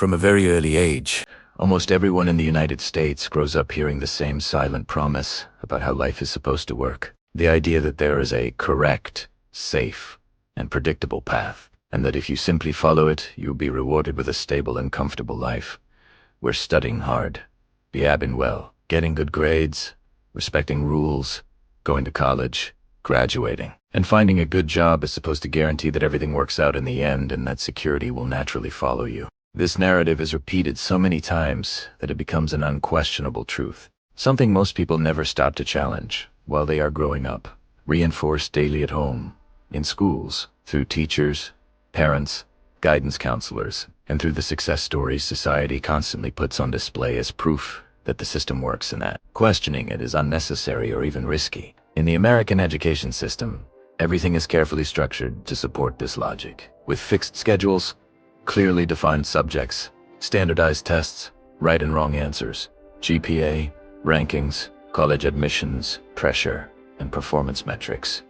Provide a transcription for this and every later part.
From a very early age, almost everyone in the United States grows up hearing the same silent promise about how life is supposed to work. The idea that there is a correct, safe, and predictable path, and that if you simply follow it, you'll be rewarded with a stable and comfortable life. We're studying hard, behaving well, getting good grades, respecting rules, going to college, graduating, and finding a good job is supposed to guarantee that everything works out in the end and that security will naturally follow you. This narrative is repeated so many times that it becomes an unquestionable truth, something most people never stop to challenge while they are growing up, reinforced daily at home, in schools, through teachers, parents, guidance counselors, and through the success stories society constantly puts on display as proof that the system works and that questioning it is unnecessary or even risky. In the American education system, everything is carefully structured to support this logic, with fixed schedules, clearly defined subjects, standardized tests, right and wrong answers, GPA, rankings, college admissions, pressure, and performance metrics.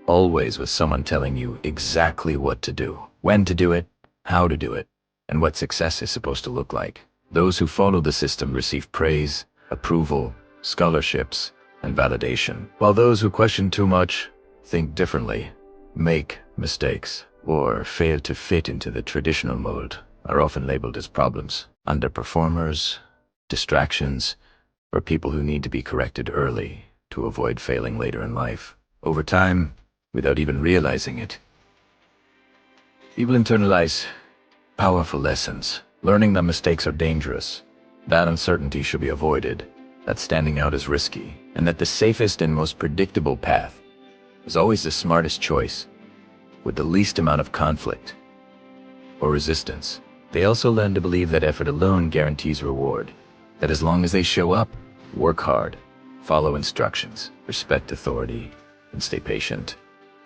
Always with someone telling you exactly what to do, when to do it, how to do it, and what success is supposed to look like. Those who follow the system receive praise, approval, scholarships, and validation, while those who question too much, think differently, make mistakes, or fail to fit into the traditional mold are often labeled as problems, underperformers, distractions, or people who need to be corrected early to avoid failing later in life. Over time, without even realizing it, people internalize powerful lessons, learning that mistakes are dangerous, that uncertainty should be avoided, that standing out is risky, and that the safest and most predictable path is always the smartest choice, with the least amount of conflict or resistance. They also learn to believe that effort alone guarantees reward, that as long as they show up, work hard, follow instructions, respect authority, and stay patient,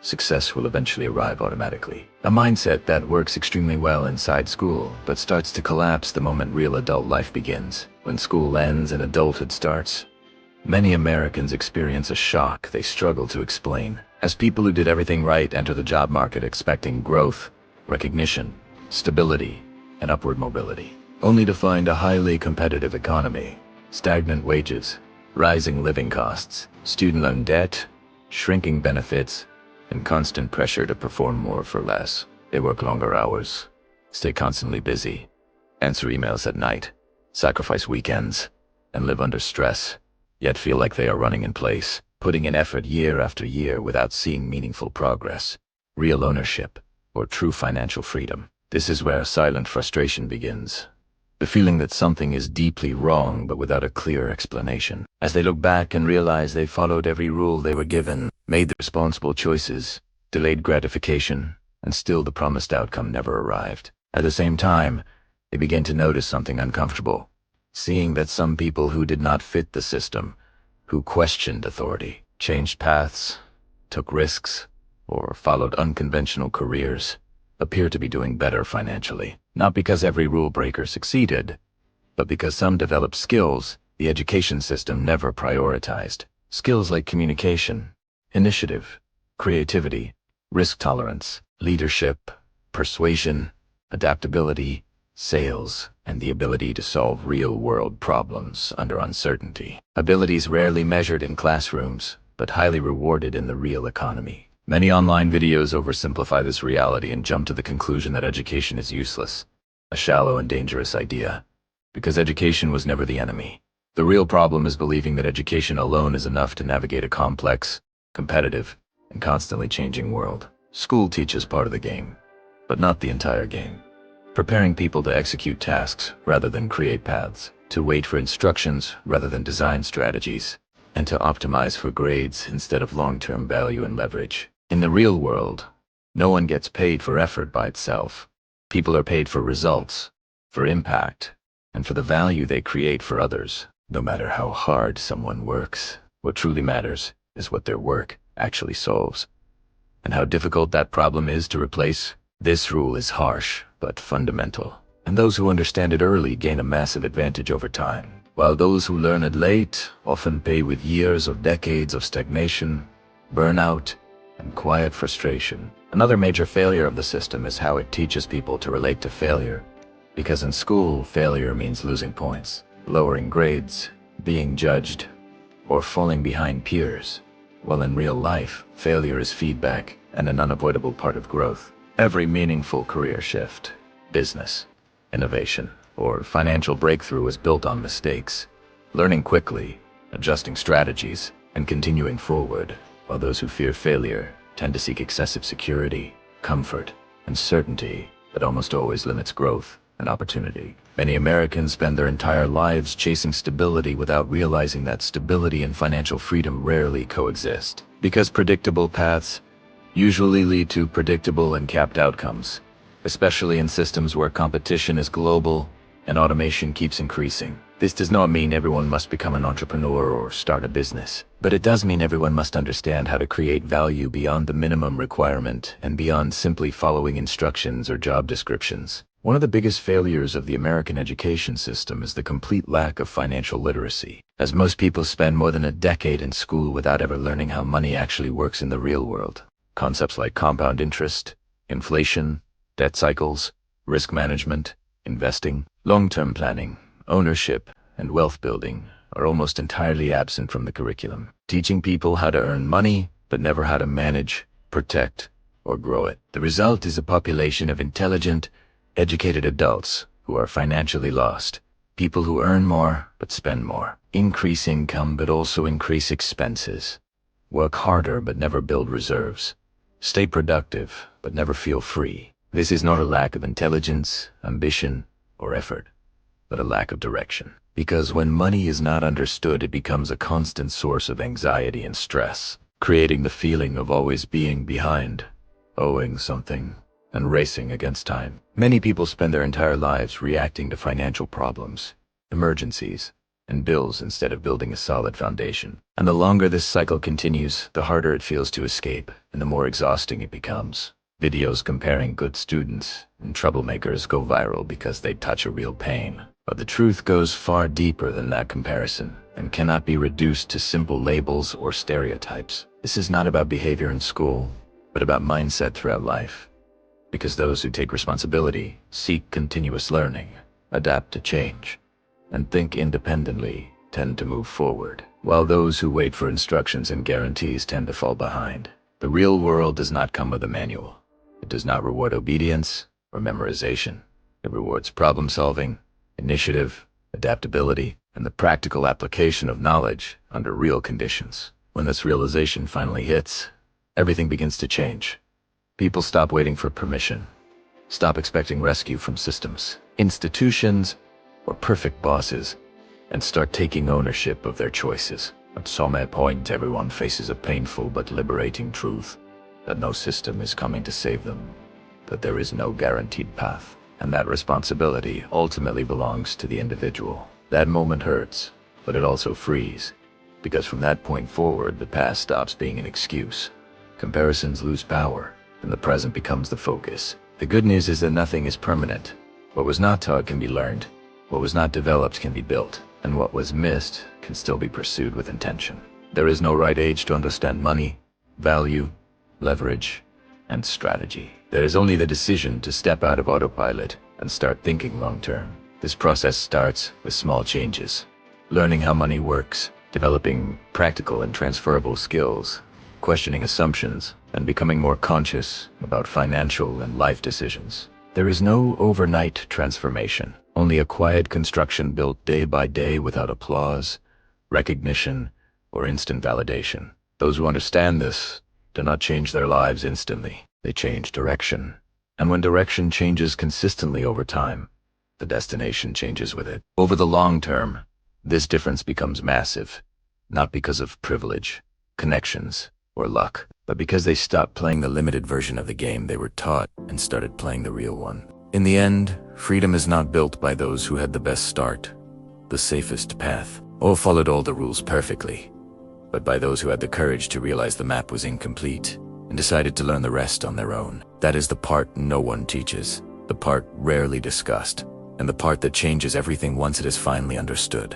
success will eventually arrive automatically. A mindset that works extremely well inside school, but starts to collapse the moment real adult life begins. When school ends and adulthood starts, many Americans experience a shock they struggle to explain. As people who did everything right enter the job market expecting growth, recognition, stability, and upward mobility, only to find a highly competitive economy, stagnant wages, rising living costs, student loan debt, shrinking benefits, and constant pressure to perform more for less. They work longer hours, stay constantly busy, answer emails at night, sacrifice weekends, and live under stress, yet feel like they are running in place, putting in effort year after year without seeing meaningful progress, real ownership, or true financial freedom. This is where silent frustration begins. The feeling that something is deeply wrong but without a clear explanation. As they look back and realize they followed every rule they were given, made the responsible choices, delayed gratification, and still the promised outcome never arrived. At the same time, they begin to notice something uncomfortable, seeing that some people who did not fit the system, who questioned authority, changed paths, took risks, or followed unconventional careers, appear to be doing better financially. Not because every rule breaker succeeded, but because some developed skills the education system never prioritized. Skills like communication, initiative, creativity, risk tolerance, leadership, persuasion, adaptability, sales, and the ability to solve real-world problems under uncertainty. Abilities rarely measured in classrooms, but highly rewarded in the real economy. Many online videos oversimplify this reality and jump to the conclusion that education is useless, a shallow and dangerous idea, because education was never the enemy. The real problem is believing that education alone is enough to navigate a complex, competitive, and constantly changing world. School teaches part of the game, but not the entire game. Preparing people to execute tasks rather than create paths, to wait for instructions rather than design strategies, and to optimize for grades instead of long-term value and leverage. In the real world, no one gets paid for effort by itself. People are paid for results, for impact, and for the value they create for others. No matter how hard someone works, what truly matters is what their work actually solves. And how difficult that problem is to replace. This rule is harsh, but fundamental. And those who understand it early gain a massive advantage over time, while those who learn it late often pay with years or decades of stagnation, burnout, and quiet frustration. Another major failure of the system is how it teaches people to relate to failure. Because in school, failure means losing points, lowering grades, being judged, or falling behind peers. While in real life, failure is feedback and an unavoidable part of growth. Every meaningful career shift, business, innovation, or financial breakthrough is built on mistakes. Learning quickly, adjusting strategies, and continuing forward, while those who fear failure tend to seek excessive security, comfort, and certainty that almost always limits growth and opportunity. Many Americans spend their entire lives chasing stability without realizing that stability and financial freedom rarely coexist. Because predictable paths usually lead to predictable and capped outcomes, especially in systems where competition is global and automation keeps increasing. This does not mean everyone must become an entrepreneur or start a business, but it does mean everyone must understand how to create value beyond the minimum requirement and beyond simply following instructions or job descriptions. One of the biggest failures of the American education system is the complete lack of financial literacy, as most people spend more than a decade in school without ever learning how money actually works in the real world. Concepts like compound interest, inflation, debt cycles, risk management, investing, long-term planning, ownership, and wealth building are almost entirely absent from the curriculum, teaching people how to earn money, but never how to manage, protect, or grow it. The result is a population of intelligent, educated adults who are financially lost, people who earn more but spend more, increase income but also increase expenses, work harder but never build reserves, stay productive but never feel free. This is not a lack of intelligence, ambition, or effort, but a lack of direction. Because when money is not understood, it becomes a constant source of anxiety and stress, creating the feeling of always being behind, owing something, and racing against time. Many people spend their entire lives reacting to financial problems, emergencies, and bills instead of building a solid foundation. And the longer this cycle continues, the harder it feels to escape, and the more exhausting it becomes. Videos comparing good students and troublemakers go viral because they touch a real pain. But the truth goes far deeper than that comparison and cannot be reduced to simple labels or stereotypes. This is not about behavior in school, but about mindset throughout life. Because those who take responsibility, seek continuous learning, adapt to change, and think independently tend to move forward, while those who wait for instructions and guarantees tend to fall behind. The real world does not come with a manual. It does not reward obedience or memorization. It rewards problem solving, initiative, adaptability, and the practical application of knowledge under real conditions. When this realization finally hits, everything begins to change. People stop waiting for permission, stop expecting rescue from systems, institutions, or perfect bosses, and start taking ownership of their choices. At some point, everyone faces a painful but liberating truth, that no system is coming to save them, that there is no guaranteed path, and that responsibility ultimately belongs to the individual. That moment hurts, but it also frees, because from that point forward, the past stops being an excuse. Comparisons lose power, and the present becomes the focus. The good news is that nothing is permanent. What was not taught can be learned, what was not developed can be built, and what was missed can still be pursued with intention. There is no right age to understand money, value, leverage, and strategy. There is only the decision to step out of autopilot and start thinking long-term. This process starts with small changes, learning how money works, developing practical and transferable skills, questioning assumptions, and becoming more conscious about financial and life decisions. There is no overnight transformation, only a quiet construction built day by day without applause, recognition, or instant validation. Those who understand this do not change their lives instantly. They change direction. And when direction changes consistently over time, the destination changes with it. Over the long term, this difference becomes massive, not because of privilege, connections, or luck, but because they stopped playing the limited version of the game they were taught and started playing the real one. In the end, freedom is not built by those who had the best start, the safest path, or followed all the rules perfectly, but by those who had the courage to realize the map was incomplete and decided to learn the rest on their own. That is the part no one teaches, the part rarely discussed, and the part that changes everything once it is finally understood.